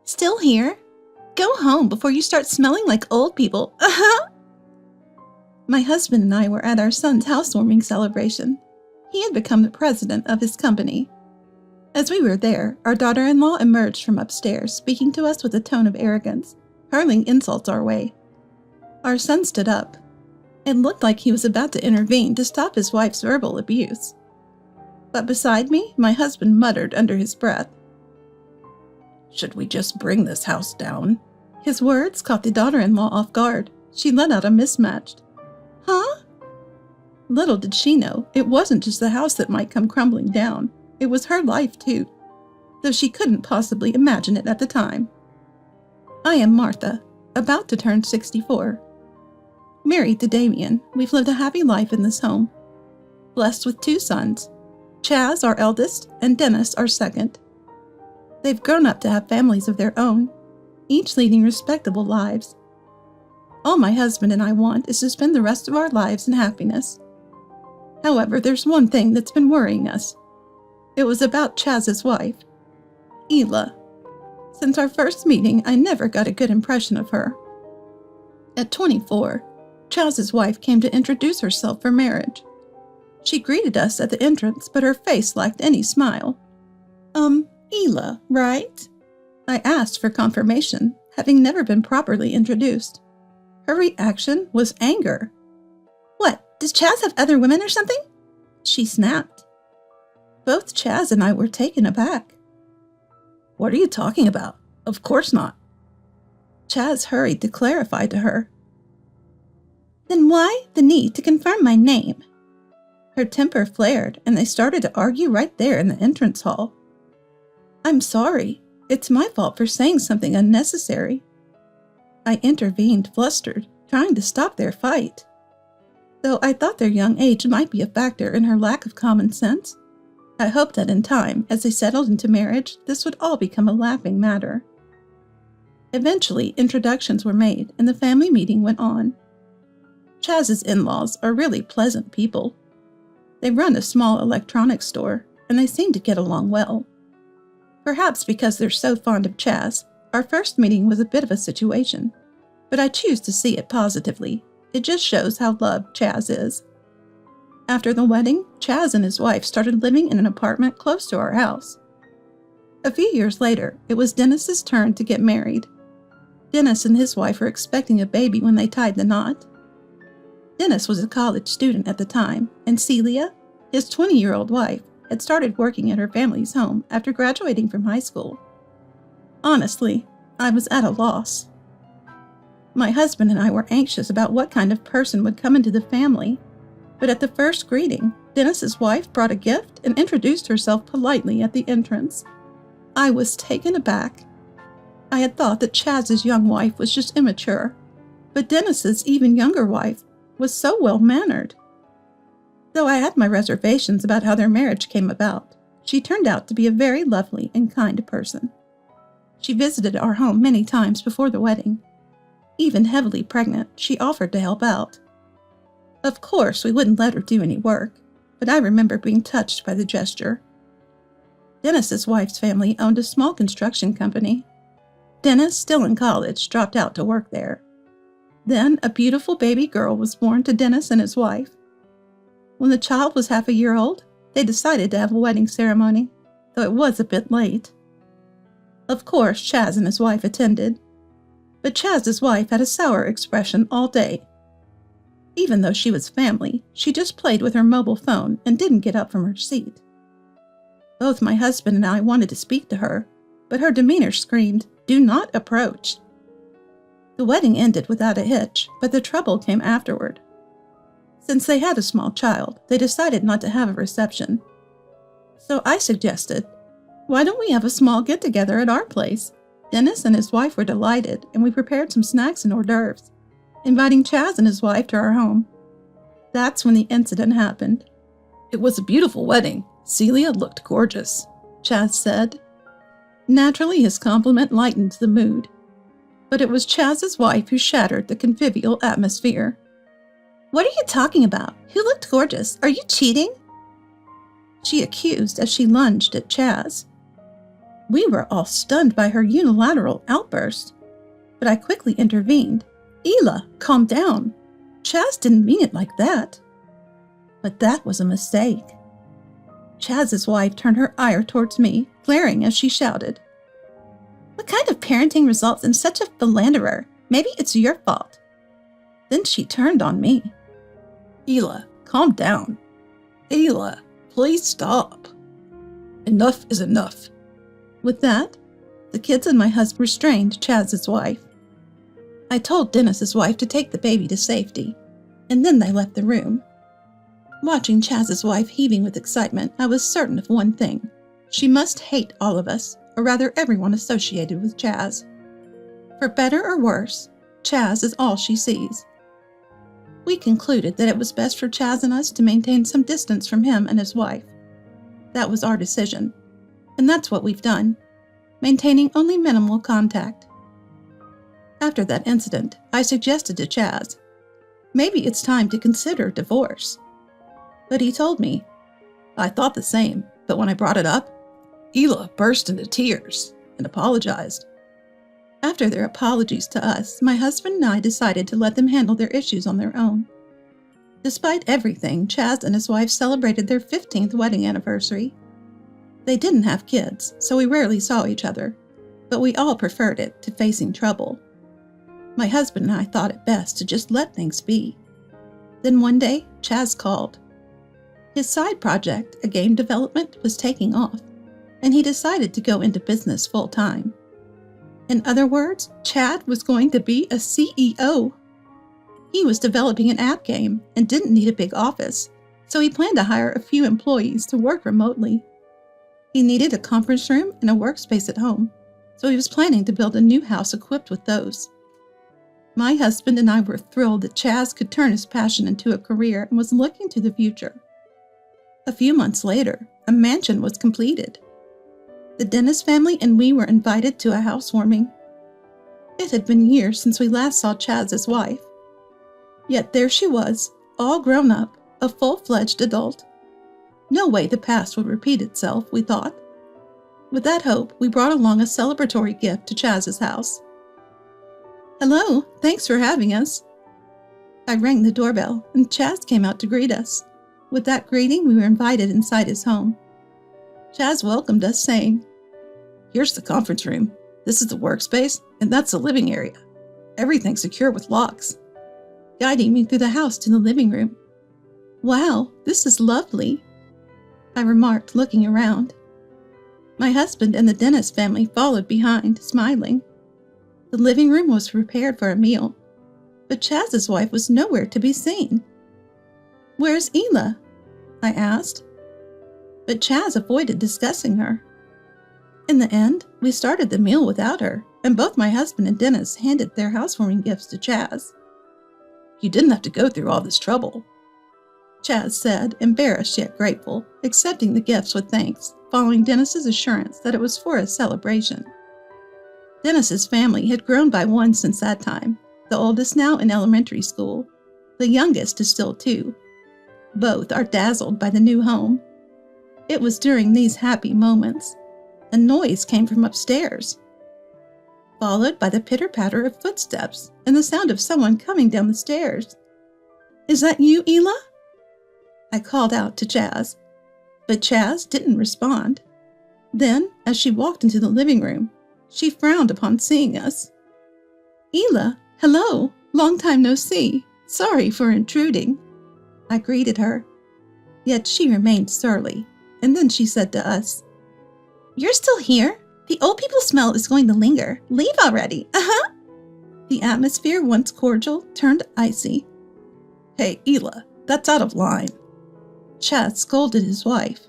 Still here? Go home before you start smelling like old people. My husband and I were at our son's housewarming celebration. He had become the president of his company. As we were there, our daughter-in-law emerged from upstairs, speaking to us with a tone of arrogance, hurling insults our way. Our son stood up. It looked like he was about to intervene to stop his wife's verbal abuse. But beside me, my husband muttered under his breath, "Should we just bring this house down?" His words caught the daughter-in-law off guard. She let out a mismatched, "Huh?" Little did she know, it wasn't just the house that might come crumbling down. It was her life, too, though she couldn't possibly imagine it at the time. I am Martha, about to turn 64. Married to Damien, we've lived a happy life in this home. Blessed with 2 sons, Chaz, our eldest, and Dennis, our second. They've grown up to have families of their own, each leading respectable lives. All my husband and I want is to spend the rest of our lives in happiness. However, there's one thing that's been worrying us. It was about Chaz's wife, Ela. Since our first meeting, I never got a good impression of her. At 24, Chaz's wife came to introduce herself for marriage. She greeted us at the entrance, but her face lacked any smile. Ela, right?" I asked for confirmation, having never been properly introduced. Her reaction was anger. "What, does Chaz have other women or something?" she snapped. Both Chaz and I were taken aback. "What are you talking about? Of course not." Chaz hurried to clarify to her. "Then why the need to confirm my name?" Her temper flared, and they started to argue right there in the entrance hall. "I'm sorry. It's my fault for saying something unnecessary." I intervened, flustered, trying to stop their fight. Though I thought their young age might be a factor in her lack of common sense, I hoped that in time, as they settled into marriage, this would all become a laughing matter. Eventually, introductions were made, and the family meeting went on. Chaz's in-laws are really pleasant people. They run a small electronics store, and they seem to get along well. Perhaps because they're so fond of Chaz, our first meeting was a bit of a situation, but I choose to see it positively. It just shows how loved Chaz is. After the wedding, Chaz and his wife started living in an apartment close to our house. A few years later, it was Dennis's turn to get married. Dennis and his wife were expecting a baby when they tied the knot. Dennis was a college student at the time, and Celia, his 20-year-old wife, had started working at her family's home after graduating from high school. Honestly, I was at a loss. My husband and I were anxious about what kind of person would come into the family, but at the first greeting, Dennis's wife brought a gift and introduced herself politely at the entrance. I was taken aback. I had thought that Chaz's young wife was just immature, but Dennis's even younger wife was so well-mannered. Though I had my reservations about how their marriage came about, she turned out to be a very lovely and kind person. She visited our home many times before the wedding. Even heavily pregnant, she offered to help out. Of course, we wouldn't let her do any work, but I remember being touched by the gesture. Dennis's wife's family owned a small construction company. Dennis, still in college, dropped out to work there. Then a beautiful baby girl was born to Dennis and his wife. When the child was half a year old, they decided to have a wedding ceremony, though it was a bit late. Of course, Chaz and his wife attended, but Chaz's wife had a sour expression all day. Even though she was family, she just played with her mobile phone and didn't get up from her seat. Both my husband and I wanted to speak to her, but her demeanor screamed, "Do not approach." The wedding ended without a hitch, but the trouble came afterward. Since they had a small child, they decided not to have a reception. So I suggested, "Why don't we have a small get-together at our place?" Dennis and his wife were delighted, and we prepared some snacks and hors d'oeuvres, inviting Chaz and his wife to our home. That's when the incident happened. "It was a beautiful wedding. Celia looked gorgeous," Chaz said. Naturally, his compliment lightened the mood. But it was Chaz's wife who shattered the convivial atmosphere. "What are you talking about? Who looked gorgeous? Are you cheating?" she accused as she lunged at Chaz. We were all stunned by her unilateral outburst, but I quickly intervened. Hila, calm down. Chaz didn't mean it like that. But that was a mistake. Chaz's wife turned her ire towards me, glaring as she shouted, "What kind of parenting results in such a philanderer? Maybe it's your fault." Then she turned on me. "Hila, calm down. Hila, please stop. Enough is enough." With that, the kids and my husband restrained Chaz's wife. I told Dennis's wife to take the baby to safety, and then they left the room. Watching Chaz's wife heaving with excitement, I was certain of one thing. She must hate all of us, or rather everyone associated with Chaz. For better or worse, Chaz is all she sees. We concluded that it was best for Chaz and us to maintain some distance from him and his wife. That was our decision, and that's what we've done, maintaining only minimal contact. After that incident, I suggested to Chaz, maybe it's time to consider divorce. But he told me, "I thought the same, but when I brought it up, Hila burst into tears and apologized." After their apologies to us, my husband and I decided to let them handle their issues on their own. Despite everything, Chaz and his wife celebrated their 15th wedding anniversary. They didn't have kids, so we rarely saw each other, but we all preferred it to facing trouble. My husband and I thought it best to just let things be. Then one day, Chaz called. His side project, a game development, was taking off, and he decided to go into business full-time. In other words, Chad was going to be a CEO. He was developing an app game and didn't need a big office, so he planned to hire a few employees to work remotely. He needed a conference room and a workspace at home, so he was planning to build a new house equipped with those. My husband and I were thrilled that Chaz could turn his passion into a career and was looking to the future. A few months later, a mansion was completed. The Dennis family and we were invited to a housewarming. It had been years since we last saw Chaz's wife. Yet there she was, all grown up, a full-fledged adult. No way the past would repeat itself, we thought. With that hope, we brought along a celebratory gift to Chaz's house. "Hello, thanks for having us." I rang the doorbell, and Chaz came out to greet us. With that greeting, we were invited inside his home. Chaz welcomed us, saying, "Here's the conference room. This is the workspace, and that's the living area. Everything's secure with locks," guiding me through the house to the living room. "Wow, this is lovely," I remarked, looking around. My husband and the Dennis family followed behind, smiling. The living room was prepared for a meal, but Chaz's wife was nowhere to be seen. "Where's Hila?" I asked. But Chaz avoided discussing her. In the end, we started the meal without her, and both my husband and Dennis handed their housewarming gifts to Chaz. "You didn't have to go through all this trouble," Chaz said, embarrassed yet grateful, accepting the gifts with thanks, following Dennis's assurance that it was for a celebration. Dennis's family had grown by one since that time, the oldest now in elementary school. The youngest is still 2. Both are dazzled by the new home. It was during these happy moments a noise came from upstairs, followed by the pitter-patter of footsteps and the sound of someone coming down the stairs. "Is that you, Hila?" I called out to Chaz, but Chaz didn't respond. Then, as she walked into the living room, she frowned upon seeing us. "Hila, hello, long time no see. Sorry for intruding," I greeted her. Yet she remained surly, and then she said to us, "You're still here? The old people smell is going to linger. Leave already, The atmosphere, once cordial, turned icy. "Hey, Hila, that's out of line," Chaz scolded his wife.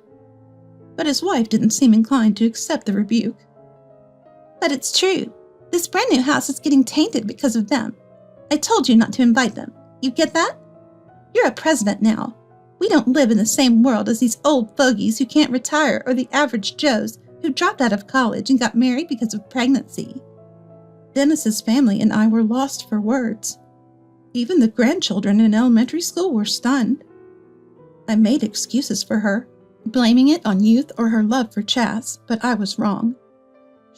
But his wife didn't seem inclined to accept the rebuke. "But it's true. This brand new house is getting tainted because of them. I told you not to invite them. You get that? You're a president now. We don't live in the same world as these old fogies who can't retire or the average Joes who dropped out of college and got married because of pregnancy." Dennis's family and I were lost for words. Even the grandchildren in elementary school were stunned. I made excuses for her, blaming it on youth or her love for Chaz, but I was wrong.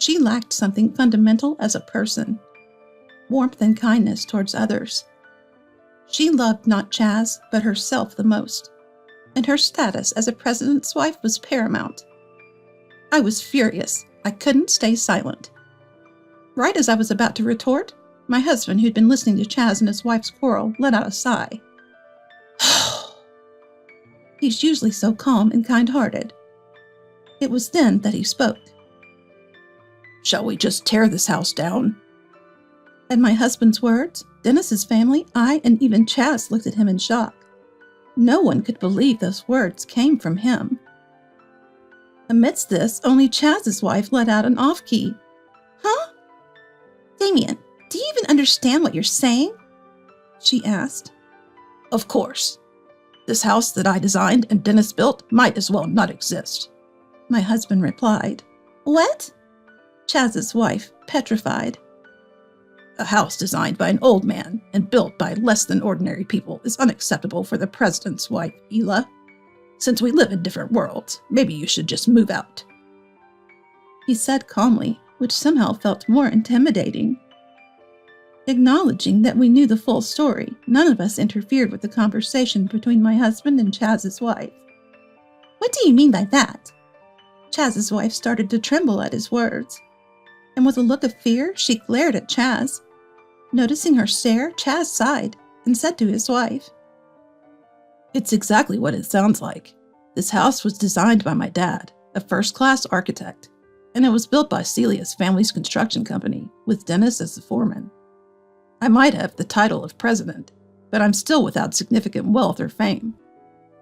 She lacked something fundamental as a person: warmth and kindness towards others. She loved not Chaz, but herself the most, and her status as a president's wife was paramount. I was furious. I couldn't stay silent. Right as I was about to retort, my husband, who'd been listening to Chaz and his wife's quarrel, let out a sigh. He's usually so calm and kind-hearted. It was then that he spoke. "Shall we just tear this house down?" At my husband's words, Dennis's family, I, and even Chaz looked at him in shock. No one could believe those words came from him. Amidst this, only Chaz's wife let out an off-key. "Huh? Damien, do you even understand what you're saying?" she asked. "Of course. This house that I designed and Dennis built might as well not exist," my husband replied. "What?" Chaz's wife, petrified. "A house designed by an old man and built by less than ordinary people is unacceptable for the president's wife, Ela. Since we live in different worlds, maybe you should just move out," he said calmly, which somehow felt more intimidating. Acknowledging that we knew the full story, none of us interfered with the conversation between my husband and Chaz's wife. "What do you mean by that?" Chaz's wife started to tremble at his words, and with a look of fear, she glared at Chaz. Noticing her stare, Chaz sighed and said to his wife, "It's exactly what it sounds like. This house was designed by my dad, a first-class architect, and it was built by Celia's family's construction company, with Dennis as the foreman. I might have the title of president, but I'm still without significant wealth or fame.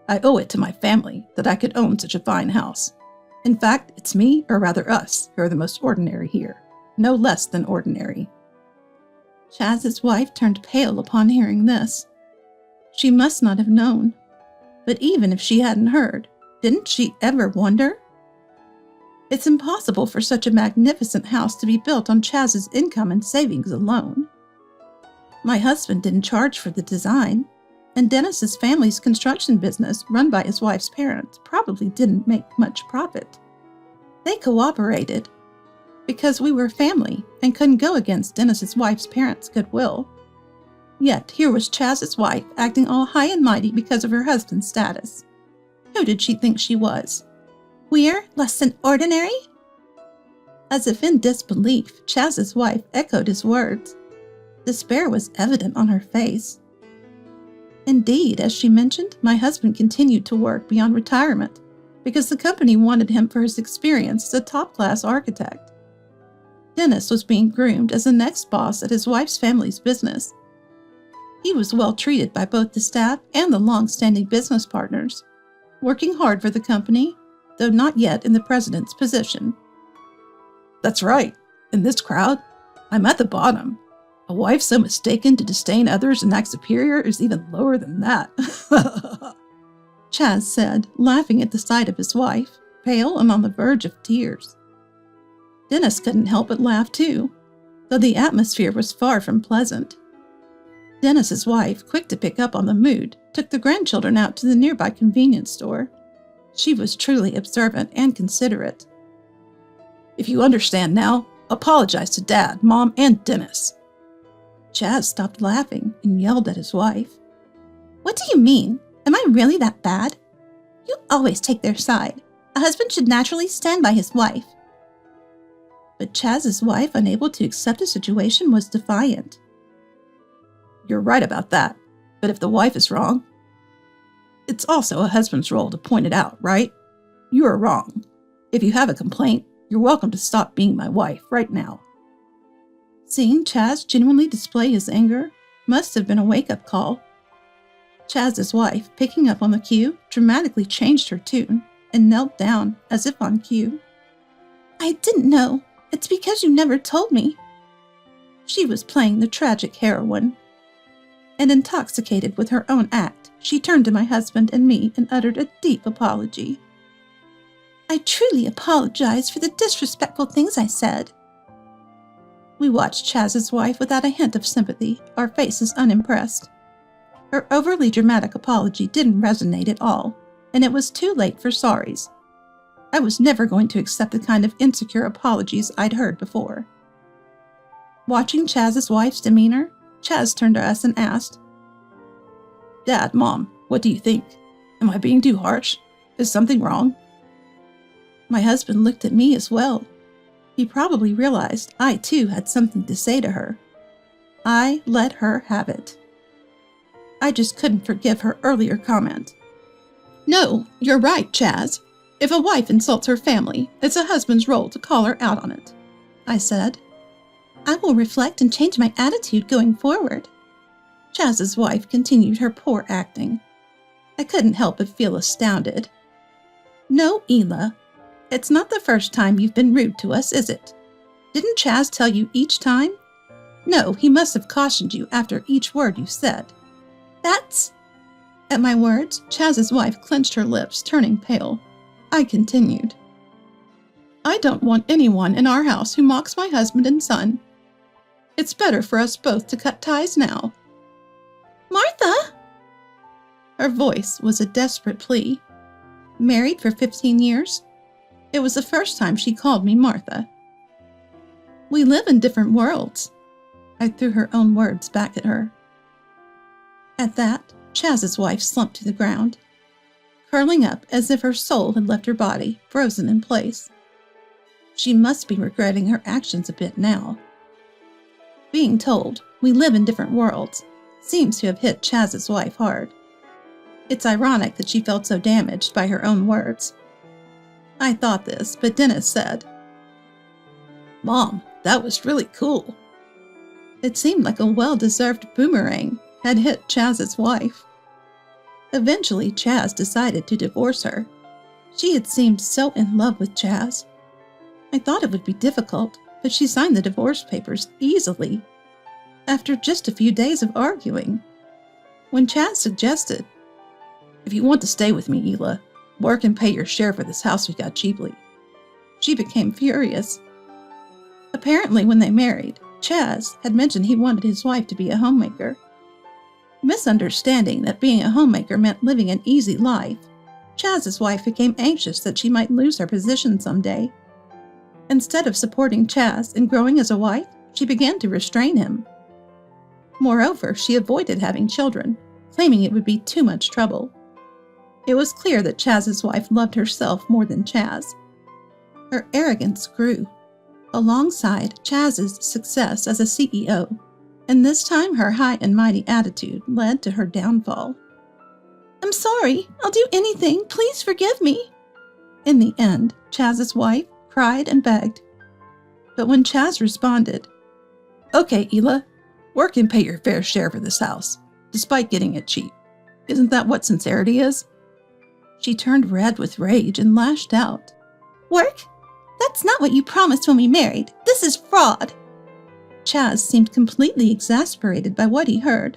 I owe it to my family that I could own such a fine house. In fact, it's me, or rather us, who are the most ordinary here. No less than ordinary." Chaz's wife turned pale upon hearing this. She must not have known. But even if she hadn't heard, didn't she ever wonder? It's impossible for such a magnificent house to be built on Chaz's income and savings alone. My husband didn't charge for the design, and Dennis's family's construction business, run by his wife's parents, probably didn't make much profit. They cooperated because we were family and couldn't go against Dennis's wife's parents' goodwill. Yet here was Chaz's wife acting all high and mighty because of her husband's status. Who did she think she was? We're less than ordinary? As if in disbelief, Chaz's wife echoed his words. Despair was evident on her face. Indeed, as she mentioned, my husband continued to work beyond retirement because the company wanted him for his experience as a top-class architect. Dennis was being groomed as the next boss at his wife's family's business. He was well treated by both the staff and the long-standing business partners, working hard for the company, though not yet in the president's position. "That's right. In this crowd, I'm at the bottom. A wife so mistaken to disdain others and act superior is even lower than that," Chaz said, laughing at the sight of his wife, pale and on the verge of tears. Dennis couldn't help but laugh too, though the atmosphere was far from pleasant. Dennis's wife, quick to pick up on the mood, took the grandchildren out to the nearby convenience store. She was truly observant and considerate. "If you understand now, apologize to Dad, Mom, and Dennis." Chaz stopped laughing and yelled at his wife. "What do you mean? Am I really that bad? You always take their side. A husband should naturally stand by his wife." But Chaz's wife, unable to accept the situation, was defiant. "You're right about that, but if the wife is wrong, it's also a husband's role to point it out, right? You are wrong. If you have a complaint, you're welcome to stop being my wife right now." Seeing Chaz genuinely display his anger must have been a wake-up call. Chaz's wife, picking up on the cue, dramatically changed her tune and knelt down as if on cue. "I didn't know. It's because you never told me." She was playing the tragic heroine. And intoxicated with her own act, she turned to my husband and me and uttered a deep apology. "I truly apologize for the disrespectful things I said." We watched Chaz's wife without a hint of sympathy, our faces unimpressed. Her overly dramatic apology didn't resonate at all, and it was too late for sorries. I was never going to accept the kind of insecure apologies I'd heard before. Watching Chaz's wife's demeanor, Chaz turned to us and asked, "Dad, Mom, what do you think? Am I being too harsh? Is something wrong?" My husband looked at me as well. He probably realized I too had something to say to her. I let her have it. I just couldn't forgive her earlier comment. "No, you're right, Chaz. If a wife insults her family, it's a husband's role to call her out on it," I said. "I will reflect and change my attitude going forward." Chaz's wife continued her poor acting. I couldn't help but feel astounded. "No, Ela, it's not the first time you've been rude to us, is it? Didn't Chaz tell you each time? No, he must have cautioned you after each word you said." "That's—" At my words, Chaz's wife clenched her lips, turning pale. I continued. "I don't want anyone in our house who mocks my husband and son. It's better for us both to cut ties now." "Martha!" Her voice was a desperate plea. Married for 15 years, it was the first time she called me Martha. "We live in different worlds." I threw her own words back at her. At that, Chaz's wife slumped to the ground, curling up as if her soul had left her body, frozen in place. She must be regretting her actions a bit now. Being told we live in different worlds seems to have hit Chaz's wife hard. It's ironic that she felt so damaged by her own words. I thought this, but Dennis said, "Mom, that was really cool." It seemed like a well-deserved boomerang had hit Chaz's wife. Eventually, Chaz decided to divorce her. She had seemed so in love with Chaz. I thought it would be difficult, but she signed the divorce papers easily, after just a few days of arguing. When Chaz suggested, "If you want to stay with me, Ela, work and pay your share for this house we got cheaply," she became furious. Apparently, when they married, Chaz had mentioned he wanted his wife to be a homemaker. Misunderstanding that being a homemaker meant living an easy life, Chaz's wife became anxious that she might lose her position someday. Instead of supporting Chaz and growing as a wife, she began to restrain him. Moreover, she avoided having children, claiming it would be too much trouble. It was clear that Chaz's wife loved herself more than Chaz. Her arrogance grew, alongside Chaz's success as a CEO, and this time her high and mighty attitude led to her downfall. "I'm sorry. I'll do anything. Please forgive me." In the end, Chaz's wife cried and begged. But when Chaz responded, "Okay, Ela, work and pay your fair share for this house, despite getting it cheap. Isn't that what sincerity is?" she turned red with rage and lashed out. "Work? That's not what you promised when we married. This is fraud." Chaz seemed completely exasperated by what he heard.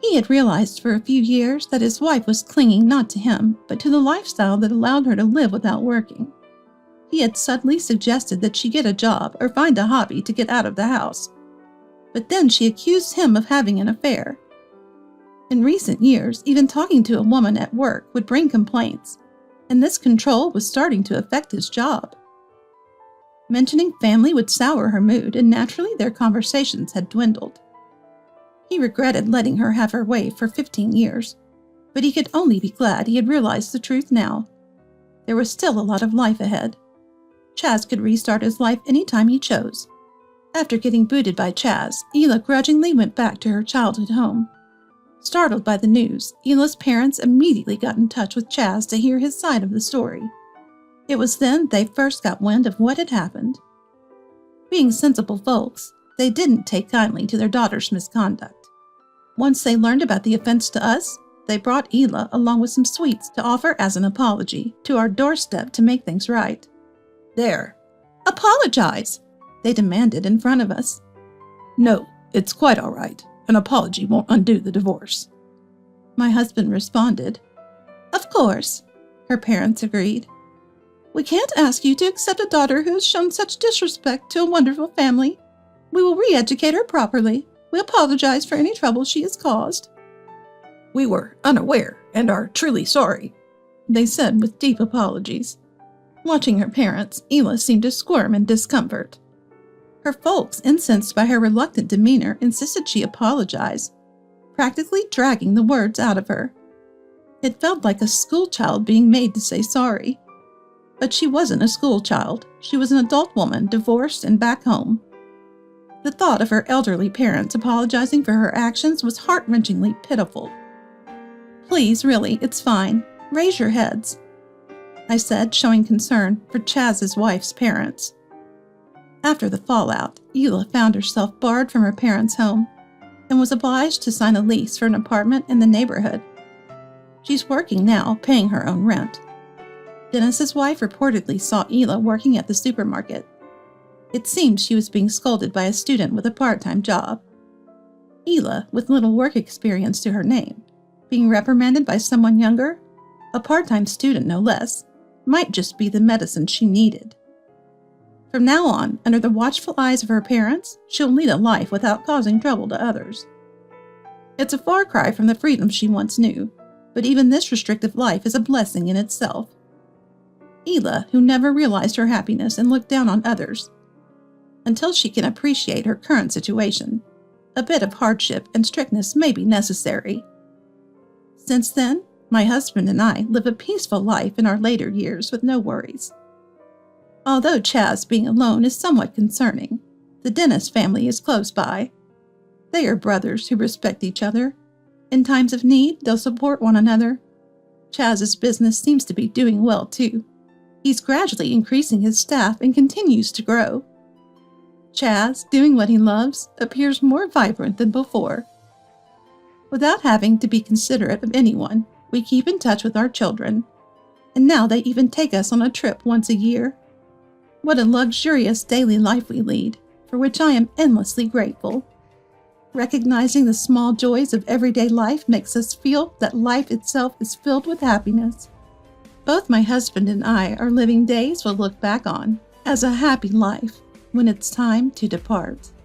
He had realized for a few years that his wife was clinging not to him, but to the lifestyle that allowed her to live without working. He had subtly suggested that she get a job or find a hobby to get out of the house. But then she accused him of having an affair. In recent years, even talking to a woman at work would bring complaints, and this control was starting to affect his job. Mentioning family would sour her mood, and naturally their conversations had dwindled. He regretted letting her have her way for 15 years, but he could only be glad he had realized the truth now. There was still a lot of life ahead. Chaz could restart his life anytime he chose. After getting booted by Chaz, Ela grudgingly went back to her childhood home. Startled by the news, Ela's parents immediately got in touch with Chaz to hear his side of the story. It was then they first got wind of what had happened. Being sensible folks, they didn't take kindly to their daughter's misconduct. Once they learned about the offense to us, they brought Ela along with some sweets to offer as an apology to our doorstep to make things right. "There, apologize," they demanded in front of us. "No, it's quite all right. An apology won't undo the divorce," my husband responded. "Of course," her parents agreed. "We can't ask you to accept a daughter who has shown such disrespect to a wonderful family. We will re-educate her properly. We apologize for any trouble she has caused." "We were unaware and are truly sorry," they said with deep apologies. Watching her parents, Ela seemed to squirm in discomfort. Her folks, incensed by her reluctant demeanor, insisted she apologize, practically dragging the words out of her. It felt like a schoolchild being made to say sorry. But she wasn't a schoolchild. She was an adult woman, divorced and back home. The thought of her elderly parents apologizing for her actions was heart-wrenchingly pitiful. "Please, really, it's fine. Raise your heads," I said, showing concern for Chaz's wife's parents. After the fallout, Ela found herself barred from her parents' home and was obliged to sign a lease for an apartment in the neighborhood. She's working now, paying her own rent. Dennis's wife reportedly saw Ela working at the supermarket. It seemed she was being scolded by a student with a part-time job. Ela, with little work experience to her name, being reprimanded by someone younger, a part-time student no less, might just be the medicine she needed. From now on, under the watchful eyes of her parents, she'll lead a life without causing trouble to others. It's a far cry from the freedom she once knew, but even this restrictive life is a blessing in itself. Ela, who never realized her happiness and looked down on others, until she can appreciate her current situation, a bit of hardship and strictness may be necessary. Since then, my husband and I live a peaceful life in our later years with no worries. Although Chaz being alone is somewhat concerning, the Dennis family is close by. They are brothers who respect each other. In times of need, they'll support one another. Chaz's business seems to be doing well, too. He's gradually increasing his staff and continues to grow. Chaz, doing what he loves, appears more vibrant than before. Without having to be considerate of anyone, we keep in touch with our children, and now they even take us on a trip once a year. What a luxurious daily life we lead, for which I am endlessly grateful. Recognizing the small joys of everyday life makes us feel that life itself is filled with happiness. Both my husband and I are living days we'll look back on as a happy life when it's time to depart.